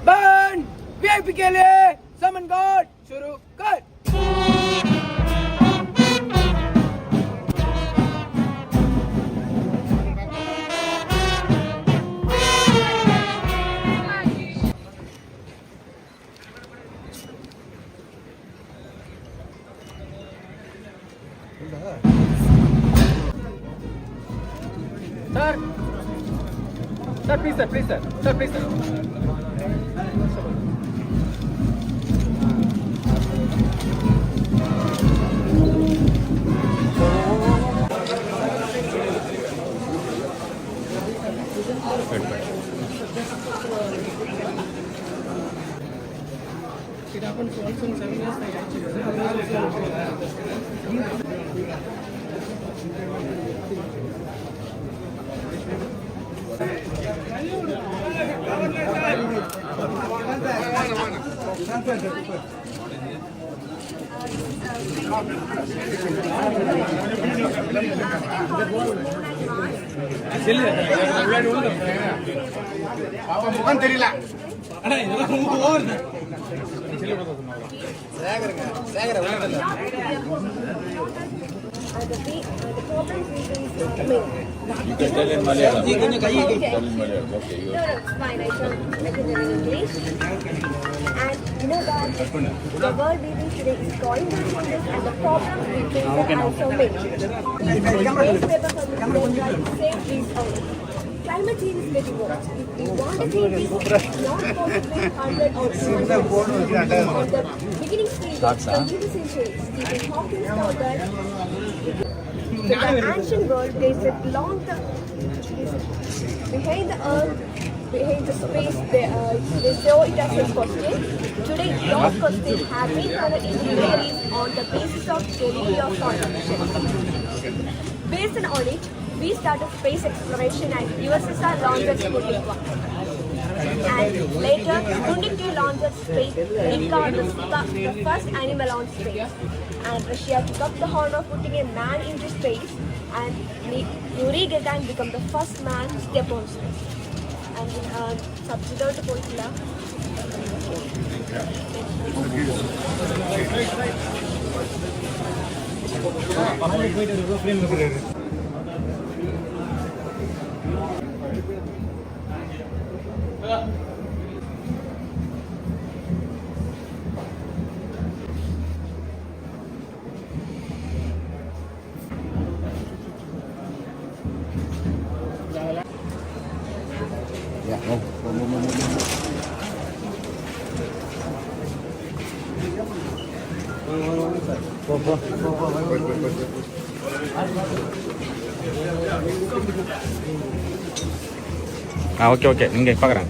बन वीआईपी के लिए समन गॉड शुरू कर। Sir, please, sir, please, sir. Sir, please, sir. It happens once in 7 years. முகம் தெரியல Tell in Malayalam. Okay, no, it's fine. I can in English. And you know that the world we live today is going to changes and the problems we face are also many. Newspaper publications say this only. Climate change is getting worse. If we want to change this, it's not possible 100 or 200 on the beginning stage of the 20th century. Stephen Hawking thought that in the ancient world, there is a long behind the earth, behind the space, they saw it as a question. Today, those questions have been covered in theories on the basis of theory of contribution. Based on it, we started space exploration and USSR launched Sputnik 1. And later, Sputnik 2 launched space, became the first animal on space. And Russia took up the honor of putting a man into space, and Yuri Gagarin became the first man to step on space. And substitute Polkila. Okay நீங்க பார்க்குறேன்.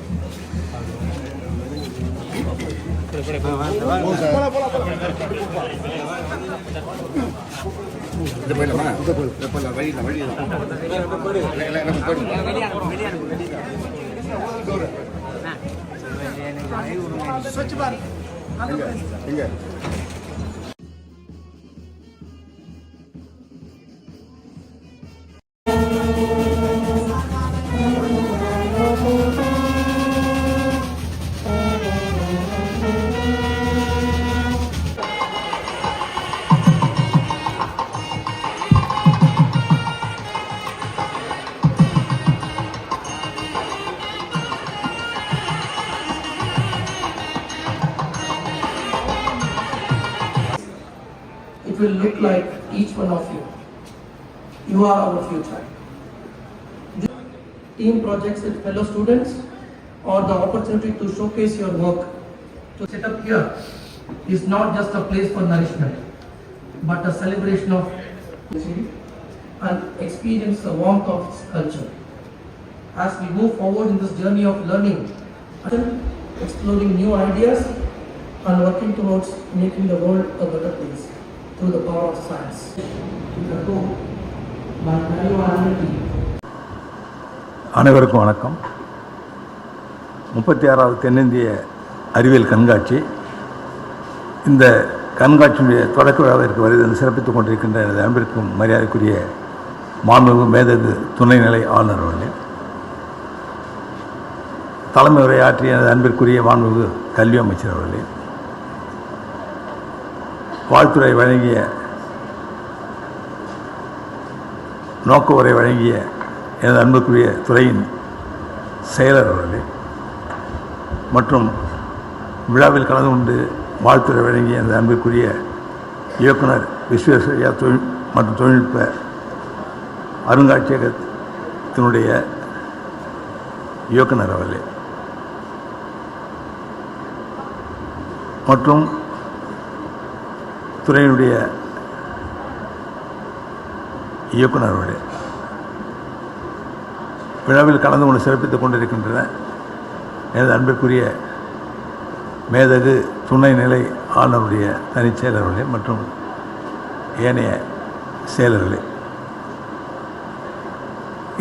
It will look like each one of you. You are our future. Team projects with fellow students or the opportunity to showcase your work. To set up here is not just a place for nourishment, but a celebration of and experience the warmth of its culture. As we move forward in this journey of learning, exploring new ideas and working towards making the world a better place through the power of science. அனைவருக்கும் வணக்கம். 36வது தென்னிந்திய அறிவியல் கண்காட்சி. இந்த கண்காட்சியுடைய தொடக்க விழாவிற்கு வருகிறது சிறப்பித்துக் கொண்டிருக்கின்ற எனது அன்பிற்கும் மரியாதைக்குரிய மாண்புமிகு மேதகு துணைநிலை ஆளுநர் அவர்களே, தலைமை உரையாற்றிய எனது அன்பிற்குரிய மாண்புமிகு கல்வி அமைச்சர் அவர்களே, வாழ்த்துறை வழங்கிய நோக்க உரை வழங்கிய எனது அன்புக்குரிய துறையின் செயலர் அவர்களே மற்றும் விழாவில் கலந்து கொண்டு வாழ்த்துறை வழங்கிய எனது அன்பிற்குரிய இயக்குனர் விஸ்வேஸ்வரய்யா மற்றும் தொழில்நுட்ப அருங்காட்சியகத்தினுடைய இயக்குனர் அவர்களே மற்றும் துறையினுடைய இயக்குனர் அவர்களே, விழாவில் கலந்து கொண்டு சிறப்பித்துக் கொண்டிருக்கின்றன எனது அன்பிற்குரிய மேதகு துணைநிலை ஆளுநருடைய தனிச் செயலர்களே மற்றும் ஏனைய செயலர்களே,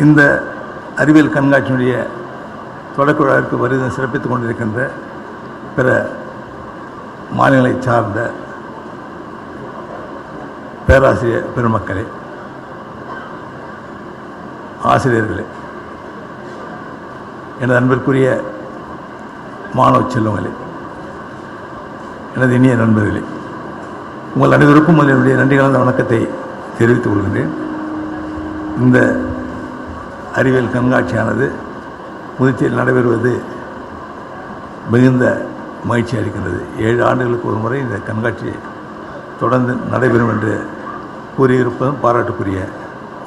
இந்த அறிவியல் கண்காட்சியினுடைய தொடக்க விழாவிற்கு வருகை சிறப்பித்துக் கொண்டிருக்கின்ற பிற மாநிலங்களை சார்ந்த பேராசிரியர் பெருமக்களே, ஆசிரியர்களே, எனது அன்பிற்குரிய மாணவ செல்வங்களே, எனது இனிய நண்பர்களே, உங்கள் அனைவருக்கும் என்னுடைய நன்றி கலந்த வணக்கத்தை தெரிவித்துக் கொள்கின்றேன். இந்த அறிவியல் கண்காட்சியானது புதுச்சேரியில் நடைபெறுவது மிகுந்த மகிழ்ச்சி அளிக்கின்றது. 7 ஆண்டுகளுக்கு ஒரு முறை இந்த கண்காட்சி தொடர்ந்து நடைபெறும் என்று கூறியிருப்பதும் பாராட்டுக்குரிய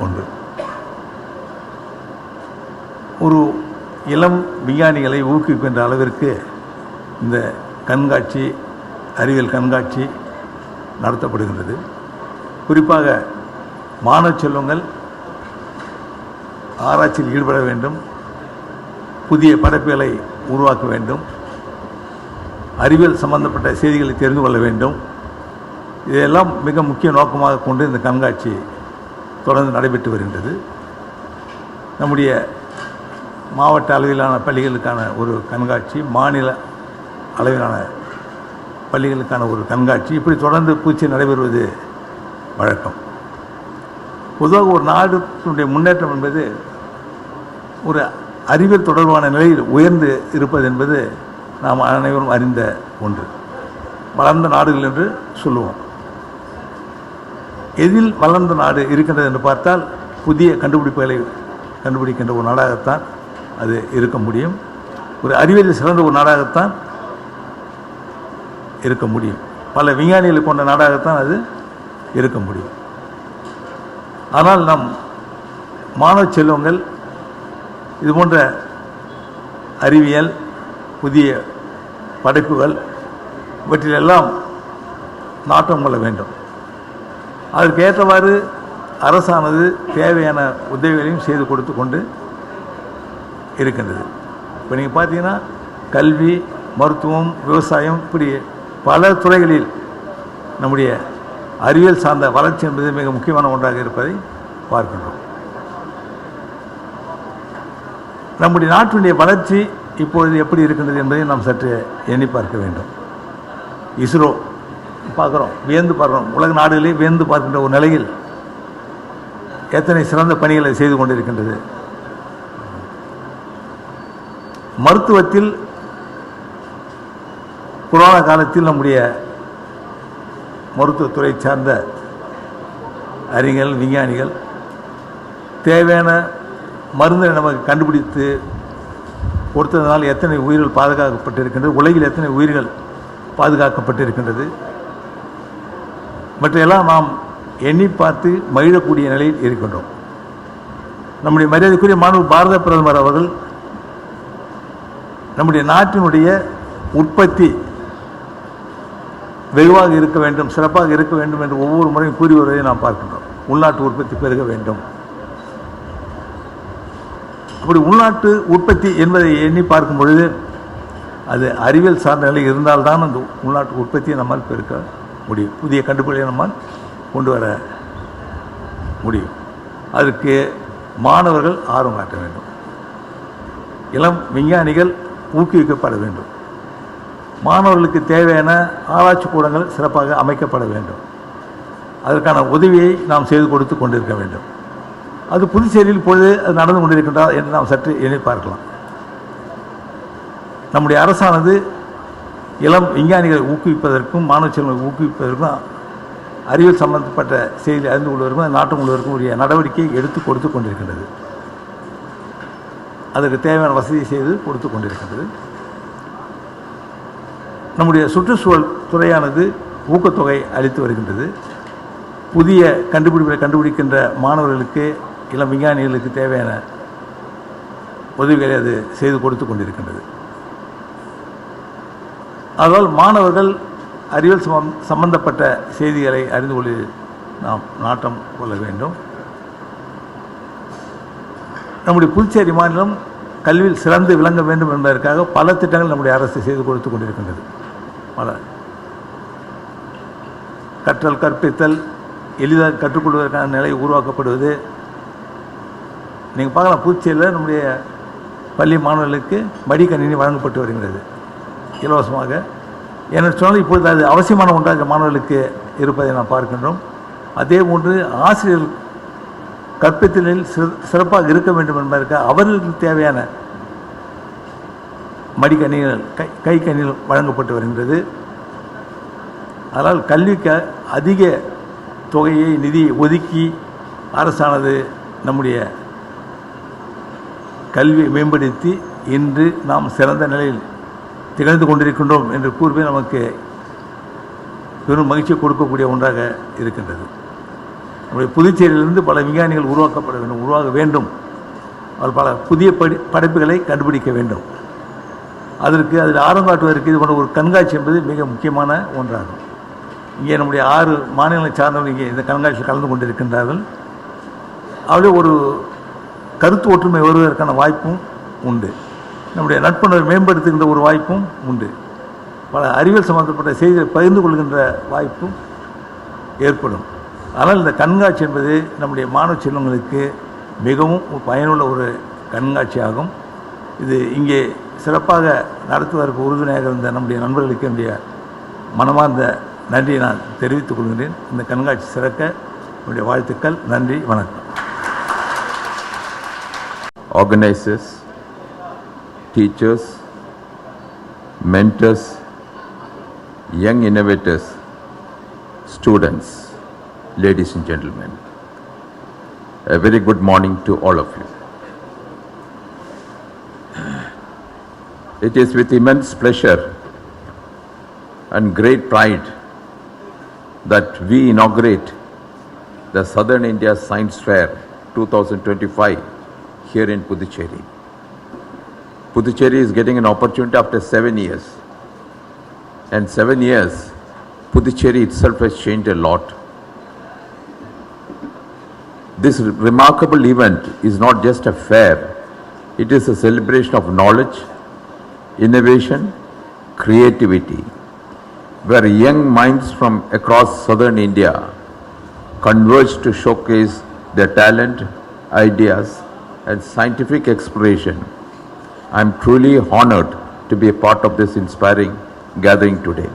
ஒன்று. ஒரு இளம் விஞ்ஞானிகளை ஊக்குவிக்கின்ற அளவிற்கு இந்த கண்காட்சி, அறிவியல் கண்காட்சி நடத்தப்படுகின்றது. குறிப்பாக மாணவ செல்வங்கள் ஆராய்ச்சியில் ஈடுபட வேண்டும், புதிய படைப்புகளை உருவாக்க வேண்டும், அறிவியல் சம்பந்தப்பட்ட செய்திகளை தெரிந்து கொள்ள வேண்டும். இதையெல்லாம் மிக முக்கிய நோக்கமாக கொண்டு இந்த கண்காட்சி தொடர்ந்து நடைபெற்று வருகின்றது. நம்முடைய மாவட்ட அளவிலான பள்ளிகளுக்கான ஒரு கண்காட்சி, மாநில அளவிலான பள்ளிகளுக்கான ஒரு கண்காட்சி, இப்படி தொடர்ந்து புதுச்சேரி நடைபெறுவது வழக்கம். பொதுவாக ஒரு நாடுடைய முன்னேற்றம் என்பது ஒரு அறிவியல் தொடர்பான நிலையில் உயர்ந்து இருப்பது என்பது நாம் அனைவரும் அறிந்த ஒன்று. வளர்ந்த நாடுகள் என்று சொல்லுவோம். எதில் வளர்ந்த நாடு இருக்கின்றது என்று பார்த்தால் புதிய கண்டுபிடிப்புகளை கண்டுபிடிக்கின்ற ஒரு நாடாகத்தான் அது இருக்க முடியும். ஒரு அறிவியலில் சிறந்த ஒரு நாடாகத்தான் இருக்க முடியும். பல விஞ்ஞானிகளை கொண்ட நாடாகத்தான் அது இருக்க முடியும். ஆனால் நம் மாணவ செல்வங்கள் இது போன்ற அறிவியல், புதிய படைப்புகள் இவற்றிலெல்லாம் நாட்டம் கொள்ள வேண்டும். அதற்கு ஏற்றவாறு அரசானது தேவையான உதவிகளையும் செய்து கொடுத்து கொண்டு இருக்கின்றது. இப்போ நீங்கள் பார்த்தீங்கன்னா கல்வி, மருத்துவம், விவசாயம், இப்படி பல துறைகளில் நம்முடைய அறிவியல் சார்ந்த வளர்ச்சி என்பது மிக முக்கியமான ஒன்றாக இருப்பதை பார்க்கின்றோம். நம்முடைய நாட்டினுடைய வளர்ச்சி இப்பொழுது எப்படி இருக்கின்றது என்பதை நாம் சற்று எண்ணி பார்க்க வேண்டும். இஸ்ரோ பார்க்குறோம், வியந்து பார்க்குறோம். உலக நாடுகளே வியந்து பார்க்கின்ற ஒரு நிலையில் எத்தனை சிறந்த பணிகளை செய்து கொண்டிருக்கின்றது. மருத்துவத்தில் புராண காலத்தில் நம்முடைய மருத்துவத்துறை சார்ந்த அறிஞர்கள், விஞ்ஞானிகள் தேவையான மருந்தை நமக்கு கண்டுபிடித்து கொடுத்ததனால் எத்தனை உயிர்கள் பாதுகாக்கப்பட்டிருக்கின்றது, உலகில் எத்தனை உயிர்கள் பாதுகாக்கப்பட்டிருக்கின்றது, மற்றையெல்லாம் நாம் எண்ணி பார்த்து மகிழக்கூடிய நிலையில் இருக்கின்றோம். நம்முடைய மரியாதைக்குரிய மாண்பு பாரத பிரதமர் அவர்கள் நம்முடைய நாட்டினுடைய உற்பத்தி வெகுவாக இருக்க வேண்டும், சிறப்பாக இருக்க வேண்டும் என்று ஒவ்வொரு முறையும் கூறி வருவதை நாம் பார்க்கின்றோம். உள்நாட்டு உற்பத்தி பெருக வேண்டும். அப்படி உள்நாட்டு உற்பத்தி என்பதை எண்ணி பார்க்கும் பொழுது அது அறிவியல் சார்ந்த நிலை இருந்தால்தான் அந்த உள்நாட்டு உற்பத்தியை நம்மால் பெருக்க முடியும், புதிய கண்டுபிடிப்பை நம்மால் கொண்டு வர முடியும். அதற்கு மாணவர்கள் ஆர்வம் காட்ட வேண்டும், இளம் விஞ்ஞானிகள் ஊக்குவிக்கப்பட வேண்டும், மாணவர்களுக்கு தேவையான ஆராய்ச்சி கூடங்கள் சிறப்பாக அமைக்கப்பட வேண்டும். அதற்கான உதவியை நாம் செய்து கொடுத்து கொண்டிருக்க வேண்டும். அது புதுச்சேரியில் இப்பொழுது அது நடந்து கொண்டிருக்கின்றார் என்று நாம் சற்று எண்ணி பார்க்கலாம். நம்முடைய அரசானது இளம் விஞ்ஞானிகளை ஊக்குவிப்பதற்கும் மாணவ செல்வங்களை ஊக்குவிப்பதற்கும் அறிவியல் சம்பந்தப்பட்ட செய்தி அறிந்து கொள்வதற்கும் நாட்டு முழுவதற்கும் உரிய நடவடிக்கையை எடுத்து கொடுத்து கொண்டிருக்கின்றது. அதற்கு தேவையான வசதி செய்து கொடுத்து கொண்டிருக்கின்றது. நம்முடைய சுற்றுச்சூழல் துறையானது ஊக்கத்தொகை அளித்து வருகின்றது. புதிய கண்டுபிடிப்புகளை கண்டுபிடிக்கின்ற மாணவர்களுக்கு இளம் விஞ்ஞானிகளுக்கு தேவையான உதவிகளை அது செய்து கொடுத்து கொண்டிருக்கின்றது. அதனால் மாணவர்கள் அறிவியல் சம்பந்தப்பட்ட செய்திகளை அறிந்து கொள்ள நாம் நாட்டம் கொள்ள வேண்டும். நம்முடைய புதுச்சேரி மாநிலம் கல்வியில் சிறந்து விளங்க வேண்டும் என்பதற்காக பல திட்டங்கள் நம்முடைய அரசு செய்து கொடுத்து கொண்டிருக்கின்றது. பல கற்றல் கற்பித்தல் எளிதாக கற்றுக்கொள்வதற்கான நிலை உருவாக்கப்படுவது. நீங்கள் பார்க்கலாம், புதுச்சேரியில் நம்முடைய பள்ளி மாணவர்களுக்கு மடிக்கணினி வழங்கப்பட்டு வருகிறது இலவசமாக. என்று சொன்னால் இப்பொழுது அது அவசியமான ஒன்றாக மாணவர்களுக்கு இருப்பதை நாம் பார்க்கின்றோம். அதே போன்று ஆசிரியர்கள் கற்பித்தலில் சிறப்பாக இருக்க வேண்டும் என்பதற்காக அவர்களுக்கு தேவையான மடிக்கணிகள் கை கணிகள் வழங்கப்பட்டு வருகின்றது. அதனால் கல்விக்கு அதிக தொகையை நிதியை ஒதுக்கி அரசானது நம்முடைய கல்வியை மேம்படுத்தி இன்று நாம் சிறந்த நிலையில் திகழ்ந்து கொண்டிருக்கின்றோம் என்று கூறுவே நமக்கு பெரும் மகிழ்ச்சியை கொடுக்கக்கூடிய ஒன்றாக இருக்கின்றது. நம்முடைய புதுச்சேரியிலிருந்து பல விஞ்ஞானிகள் உருவாக வேண்டும். அவர் பல புதிய படைப்புகளை கண்டுபிடிக்க வேண்டும். அதற்கு அதில் ஆர்வம் காட்டுவதற்கு இது போன்ற ஒரு கண்காட்சி என்பது மிக முக்கியமான ஒன்றாகும். இங்கே நம்முடைய 6 மாநிலங்களை சார்ந்தவர்கள் இங்கே இந்த கண்காட்சியில் கலந்து கொண்டிருக்கின்றார்கள். அவர்களே ஒரு கருத்து ஒற்றுமை வருவதற்கான வாய்ப்பும் உண்டு. நம்முடைய நட்புணர்வை மேம்படுத்துகின்ற ஒரு வாய்ப்பும் உண்டு. பல அறிவியல் சம்பந்தப்பட்ட செய்திகளை பகிர்ந்து கொள்கின்ற வாய்ப்பும் ஏற்படும். ஆனால் இந்த கண்காட்சி என்பது நம்முடைய மாணவ செல்வங்களுக்கு மிகவும் பயனுள்ள ஒரு கண்காட்சியாகும். இது இங்கே சிறப்பாக நடத்துவதற்கு உறுதுணையாக இருந்த நம்முடைய நண்பர்களுக்கு என்னுடைய மனமார்ந்த நன்றியை நான் தெரிவித்துக் கொள்கிறேன். இந்த கண்காட்சி சிறக்க என்னுடைய வாழ்த்துக்கள். நன்றி, வணக்கம். Organizers, teachers, mentors, young innovators, students, ladies and gentlemen, a very good morning to all of you. It is with immense pleasure and great pride that we inaugurate the Southern India Science Fair 2025 here in Puducherry. Puducherry is getting an opportunity after 7 years. And 7 years, Puducherry itself has changed a lot. This remarkable event is not just a fair, it is a celebration of knowledge, innovation, creativity, where young minds from across southern India converge to showcase their talent, ideas, and scientific exploration. I am truly honored to be a part of this inspiring gathering today.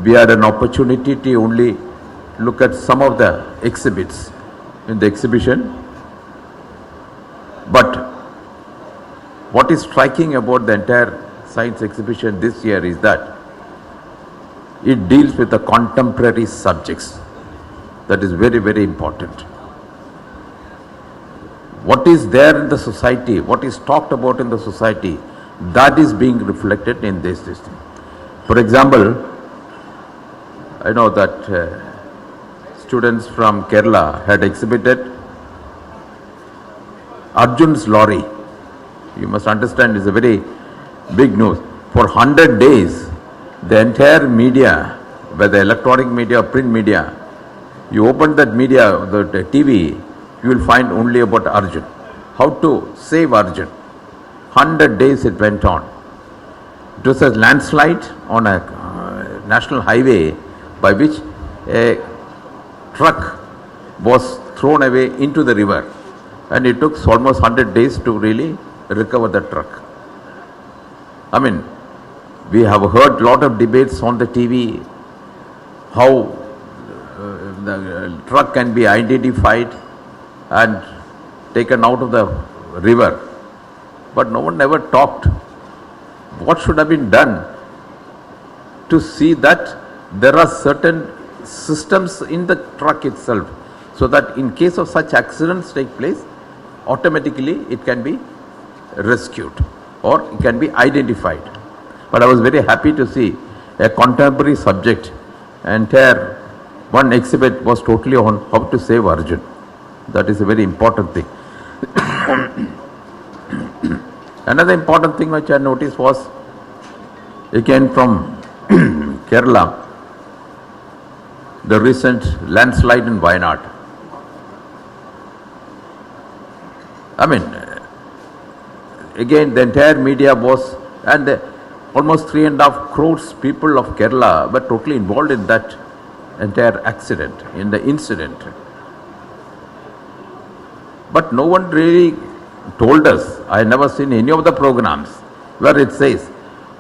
We had an opportunity to only look at some of the exhibits in the exhibition, but what is striking about the entire science exhibition this year is that it deals with the contemporary subjects. That is very, very important. What is there in the society, what is talked about in the society, that is being reflected in this system. For example, I know that students from Kerala had exhibited Arjun's lorry. You must understand, it's a very big news. For 100 days, the entire media, whether electronic media or print media, you open that media, the TV, you will find only about Arjun. How to save Arjun. 100 days it went on. It was a landslide on a national highway by which a truck was thrown away into the river, and it took almost 100 days to really recover the truck. I mean, we have heard a lot of debates on the TV how the truck can be identified and taken out of the river, but no one ever talked what should have been done to see that there are certain systems in the truck itself, so that in case of such accidents take place, automatically it can be rescued or it can be identified. But I was very happy to see a contemporary subject, entire one exhibit was totally on how to save Arjun. That is a very important thing. Another important thing which I noticed was, again from Kerala, the recent landslide in Wayanad. I mean, again the entire media was, and almost 3.5 crores people of Kerala were totally involved in that entire accident, in the incident. But no one really told us, I never seen any of the programs where it says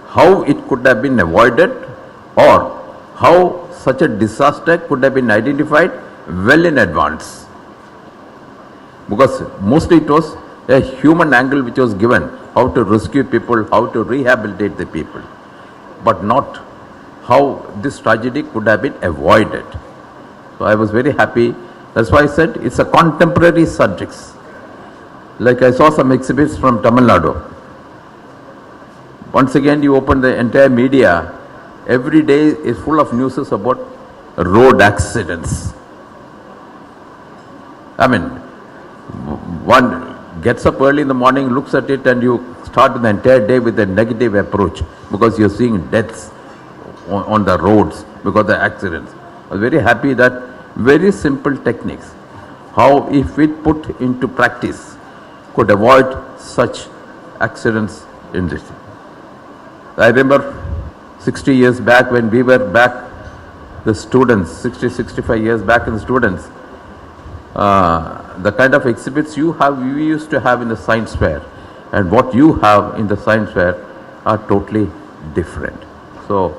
how it could have been avoided or how such a disaster could have been identified well in advance. Because mostly it was a human angle which was given, how to rescue people, how to rehabilitate the people, but not how this tragedy could have been avoided. So I was very happy. That's why I said it's a contemporary subjects. Like I saw some exhibits from Tamil Nadu. Once again you open the entire media, every day is full of news about road accidents. I mean, one gets up early in the morning, looks at it, and you start the entire day with a negative approach because you're seeing deaths on the roads because of the accidents. I was very happy that very simple techniques, how if we put into practice, could avoid such accidents in this. I remember 60 years back when we were back, the students, 65 years back in the students, the kind of exhibits you used to have in the science fair and what you have in the science fair are totally different. So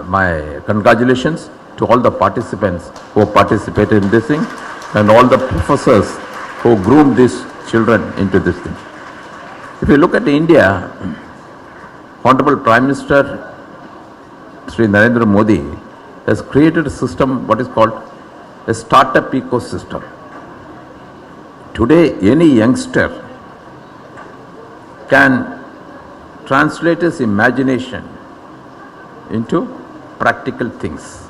my congratulations to all the participants who participated in this thing and all the professors who groomed these children into this thing. If you look at India, Honorable Prime Minister Sri Narendra Modi has created a system what is called a startup ecosystem. Today, any youngster can translate his imagination into practical things.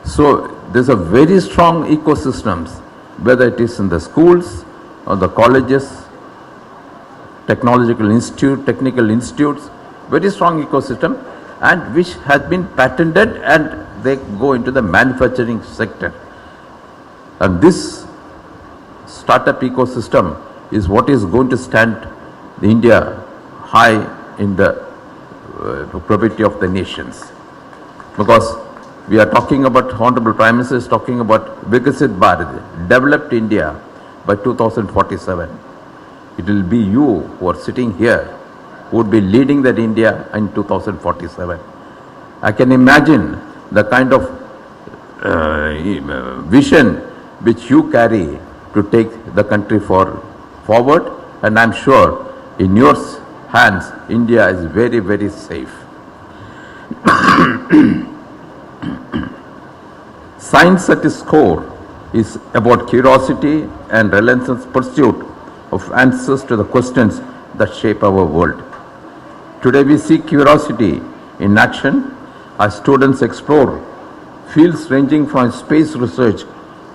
So there's a very strong ecosystems, whether it is in the schools or the colleges, technological institutes, very strong ecosystem, and which has been patented and they go into the manufacturing sector. And this startup ecosystem is what is going to stand India high in the probability of the nations. Because we are talking about, Honorable Prime Minister is talking about Vikasit Bharat, developed India by 2047. It will be you who are sitting here who would be leading that India in 2047. I can imagine the kind of vision which you carry to take the country forward, and I'm sure in your hands India is very, very safe. Science at its core is about curiosity and relentless pursuit of answers to the questions that shape our world. Today we see curiosity in action as students explore fields ranging from space research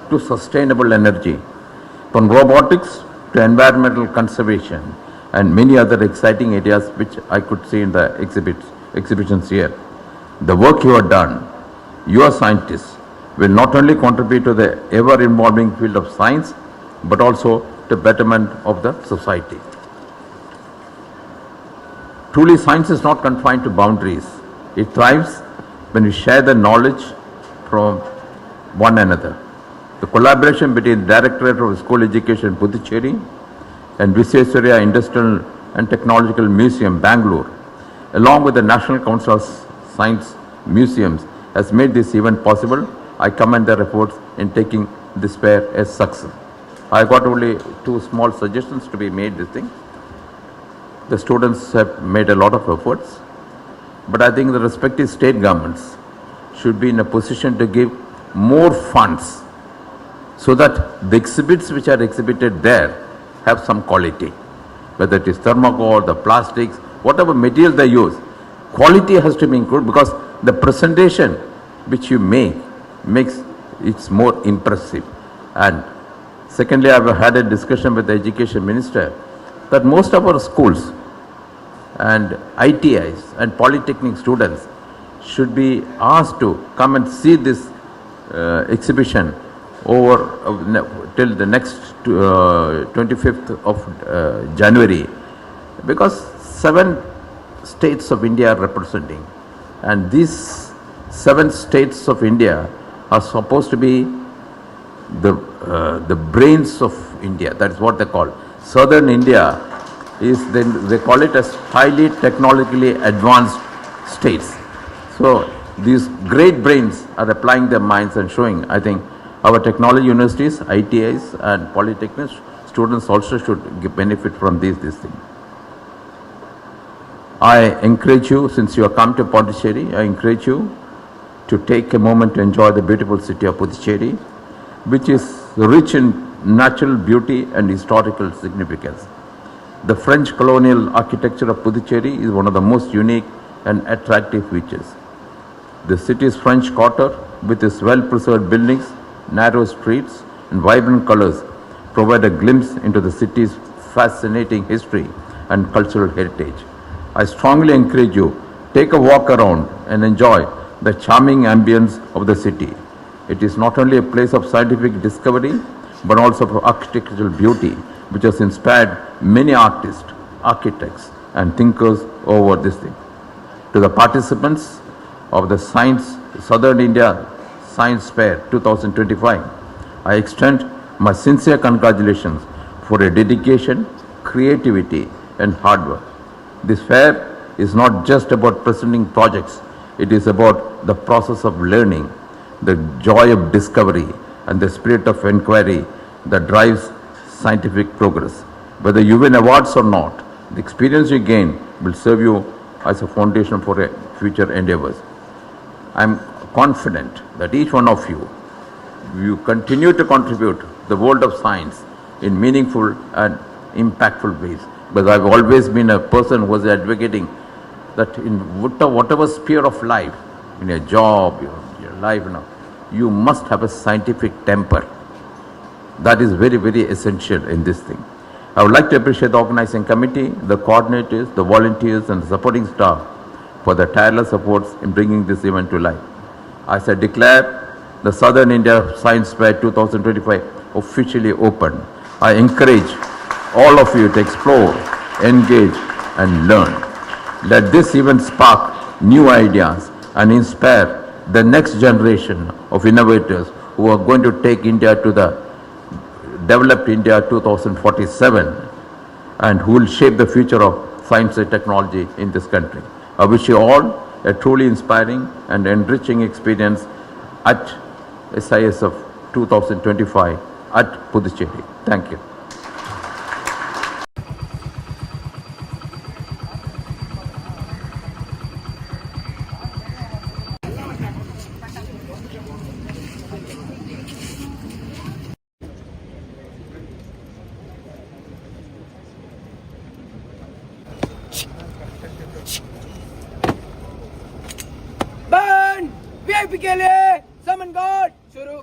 to sustainable energy, from robotics to environmental conservation and many other exciting areas which I could see in the exhibitions here. The work you have done, your scientists, will not only contribute to the ever-evolving field of science, but also to betterment of the society. Truly, science is not confined to boundaries. It thrives when we share the knowledge from one another. The collaboration between the Directorate of School Education, Puducherry, and Visvesvaraya Industrial and Technological Museum, Bangalore, along with the National Council of Science Museums, has made this event possible. I commend their efforts in taking this fair as success. I got only two small suggestions to be made this thing. The students have made a lot of efforts, but I think the respective state governments should be in a position to give more funds so that the exhibits which are exhibited there have some quality. Whether it is thermocol, the plastics, whatever material they use, quality has to be included because the presentation which you make makes it more impressive. And secondly, I have had a discussion with the education minister that most of our schools and ITIs and polytechnic students should be asked to come and see this exhibition over till the next 25th of January, because 7 states of India are representing, and these 7 states of India are supposed to be the brains of India. That is what they call. Southern India is, they call it as highly technologically advanced states. So these great brains are applying their minds and showing. I think our technology universities, ITIs and polytechnics students also should benefit from these things. I encourage you, since you have come to Pondicherry, I encourage you to take a moment to enjoy the beautiful city of Puducherry, which is rich in natural beauty and historical significance. The French colonial architecture of Puducherry is one of the most unique and attractive features. The city's French Quarter, with its well-preserved buildings, narrow streets and vibrant colors, provide a glimpse into the city's fascinating history and cultural heritage. I strongly encourage you, take a walk around and enjoy the charming ambience of the city. It is not only a place of scientific discovery, but also of architectural beauty, which has inspired many artists, architects, and thinkers over this thing. To the participants of the Southern India Science Fair 2025, I extend my sincere congratulations for your dedication, creativity, and hard work. This fair is not just about presenting projects, it is about the process of learning, the joy of discovery, and the spirit of inquiry that drives scientific progress. Whether you win awards or not, the experience you gain will serve you as a foundation for future endeavors. I am confident that each one of you continue to contribute the world of science in meaningful and impactful ways. Because I've always been a person who was advocating that in whatever sphere of life, in your job, your life, you must have a scientific temper. That is very, very essential in this thing. I would like to appreciate the organizing committee, the coordinators, the volunteers, and the supporting staff for their tireless efforts in bringing this event to life. As I declare the Southern India Science Fair 2025 officially open, I encourage all of you to explore, engage, and learn. Let this event spark new ideas and inspire the next generation of innovators who are going to take India to the developed India 2047 and who will shape the future of science and technology in this country. I wish you all a truly inspiring and enriching experience at SIS of 2025 at Puducherry. Thank you. बन VIP के लिए समन God शुरू